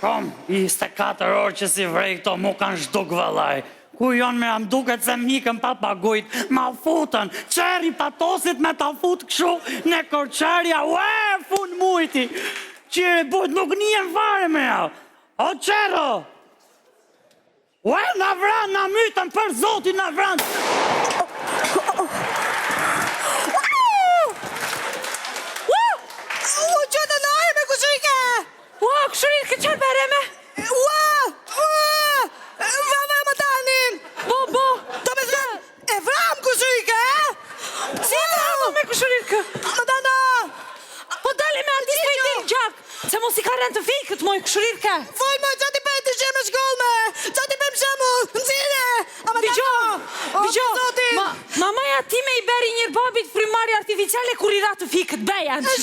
Kom, 24 orë që si vrej këto mu kanë shduk vëllaj. Ku jonë me am duket se mikën pa pagujt, ma futën, qeri patosit me ta fut këshu, në korqerja, fun mujti. Qire bujt nuk njën fare me ja. O qero! Na vran, na mytën për zotin na vran. Qëtë në ajme këshurike! Këshurike qërë bere me? Vrame më tanin! Bo! Do me thënë, e vram këshurike, Si e vramo me këshurike? Më tana! Po dali me artist me i del gjak, se mos i ka rënë të fikët, moj këshurike. Foj më, që ti për të shemë shkollme, që ti për më shemë, në zine! Vigjo, mamaja ti me i beri njërë babit frymari artificiale kur i ratë të fikët, beja në qikë.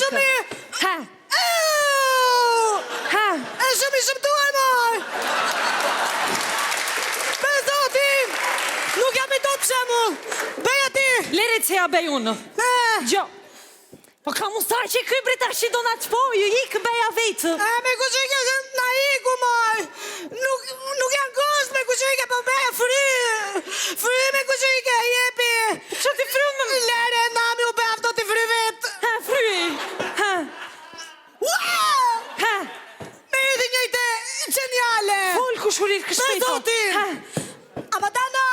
E shumë i shëmtuar, moj! Be zotin! Nuk jam i do të shemë! Beja ti! Leret se ja bej unë. Gjo. Po ka mustar që i këj brita shi do nga të pojë, ikë beja vetë. Me kushike se na iku, moj! Nuk janë gosht me kushike, po beja fry! Fry me kushike, jepi! Që ti fry me... Lere, nami u bef do t'i fry vetë! Fry! Me edhe njëjte qenjale! Fol kushurit këshpejto. Me zotin! Amadana!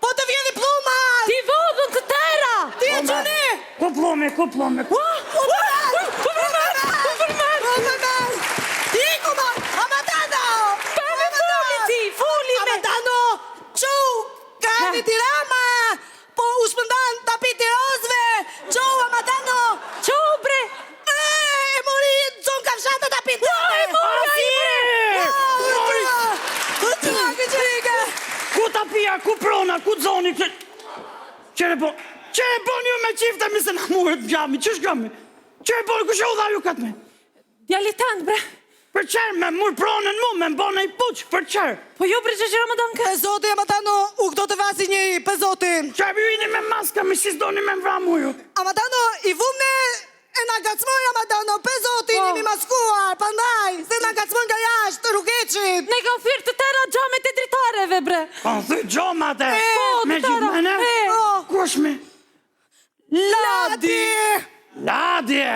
Po të vjeni plumat! Ti vodhën të tëra! Ti e qëni! Ku plome? Iku ma! Amadana! Foli me! Amadano! Qu! Kani ti rama! Po u shpëndan tapiti rozve! Qu, Amadano! Qo, bre! E mori zonë kafshata tapiti! Ku tapia, ku prona, ku zoni? Qere bon ju me qifte mi se në muret gjami, që shkami? Qere bon, ku që u dha ju këtë me? Djalitant, bre! Për qërë me mur pronën mu, me mbona i puq, për qërë. Po jo, bre, që Ramadan ka? Pe zotin, Amadano, u këto të vasi një i, pe zotin. Qërë bi vini me maska, me si zdoni me mvramu ju. Amadano, i vumne e nga gacmoj, Amadano, pe zotin, jemi maskuar, pandaj, se nga gacmoj nga jashtë, rrugeqit. Ne ka thyrë të tëra gjamet e dritareve, bre. Kanë thy gjomat e, Po, me të tëra. gjithmene. Kushme? Ladi! Ladje!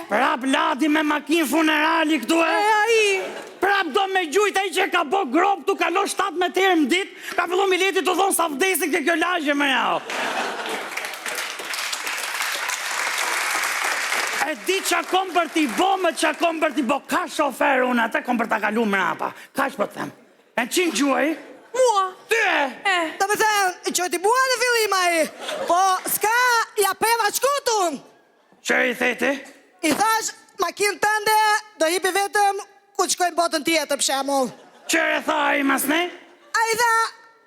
Prap Ladi me makinë funerali këtu e. Prap do me gjujt e që ka bo grop tu kalo 17 herë më dit, ka fillu mileti të thonë sa vdesin ke kjo lagje me jau. E di qa kom për t'i bo, me qa kom për t'i bo, ka shofer unë atë kom për t'a kalu mrapa, ka që për t'hem. E qënë gjuaj? Mua. Ty e? Do me thënë, që ti bua në fillimaj, po s'ka ja peva shkutun. Që i theti? I thash, makinë tënde do hipi vetëm ku të shkojnë botën tjetër për shemull. Që e tha i mas ne? A i tha,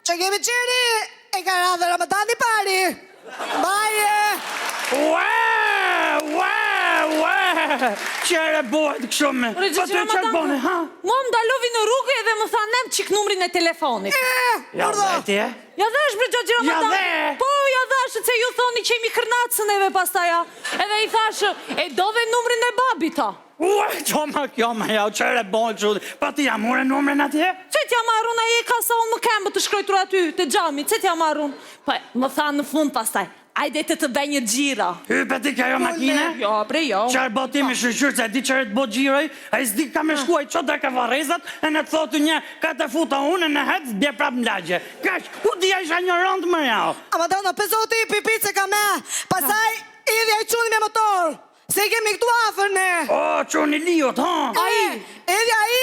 që kemi qeri, e ka radhe Ramadani pari. Baje! Qere bojt këshume. Ore, Po të qërë bone, ha? Mua më dalovi në rrugë edhe më tha nem qik numrin e telefonit. Ja dhe ti e? Ja dhash, bre, Gjogjë Ramadan. Ja dhe? Po, ja dhash, se ju thoni që jemi kërnatësën eve pastaja. Edhe i thash, e dove numrin e babita. Qo ma kjo ma ja, qere bojt qudi. Pa ti ja mure numrin atje? Që t'ja marrun, a je ka sa unë më kemë të shkrojtur aty, të gjami, që t'ja marrun? Po, më tha në fund pastaj, ajde të bëj një gjira. Hype ti kjo makine? Jo, bre, jo. Qërë botimi shëshyrë, se di qërë të bot gjiroj, a i s'di ka me shkuaj qo dhe ka varezat, e në të thotu një, ka të futa unë, në hec, bje prap në lagje. Kash, ku di a isha një rëndë më jau? Amadano, pe zoti, pipice ka me, pasaj, idhja i quni me motor, se kemi këtu afer ne. O, quni liot, ha? Idhja i,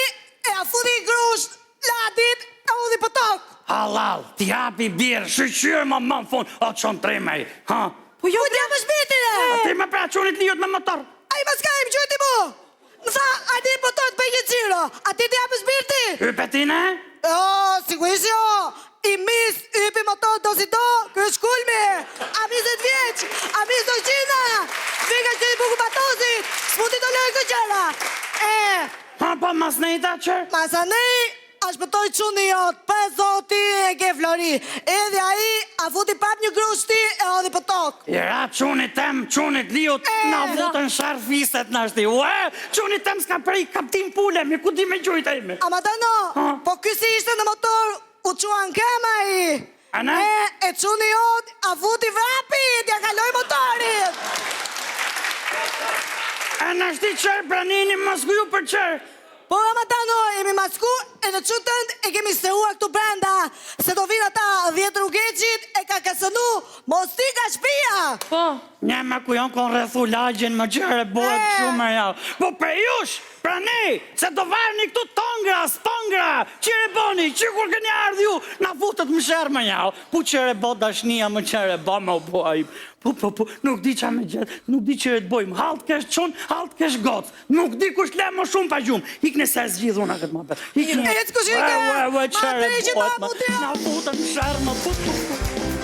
e a fudi i grush, Ladit, e udhi për tokë. Halal, ti hapi birë, shqyqyrë më në fund, o qonë tremej, ha? Po jo, Ku t'ja më shbitire? A ti me pra qunit liot me motor? A i mas ka im qëti mu. Më tha, a ti për tokë të bëj një gjiro, a ti t'ja më shbirti? Hype ti ne? Jo, sigurisht jo. I mis, ypi motor do si do, kërë shkullmi. A mis e t'vjeq, a mis do qina. Vika që i buku batosit, s'mundi do lojë këtë qera. Ha, pa mas nejta qërë? Masa nej, a shpëtoj quni jot, pe e zoti e ke Flori. Edhe ai a futi pap një grushti e odhi për tokë. I ra qunit tem, qunit liut, na votën sharfiset në shti. Ue, qunit tem s'ka prej kaptin pule, mi ku di me gjujt e ime. Amadano, po kësi ishte në motor, u quan kema i. A ne? E quni jod, a futi vrapit, ja kaloj motorit. E në shti qërë pranini masku ju për qërë. Po, Amadano, jemi masku e në qutënd e kemi sehua këtu brenda, se do vinë ata 10 rrugeqit e ka kësënu, mos ti ka shpia. Po. Një me ku janë kon rrethu lagjen më gjere bëhet shumë e javë. Po për jush, pra ne, se do varni këtu tongra, spongra, qire boni, që kur këni ardhë ju, na futët më shërë më javë. Pu qire bo dashnia më qire bo më u bojmë. Po, nuk di qa me gjithë, nuk di qire të bojmë. Halt kesh qonë, halt kesh gocë. Nuk di kush le më shumë pa gjumë. Ikne se zgjidhuna këtë më betë. Ecë kush ike, ma të reqit ma Na futët më shërë më,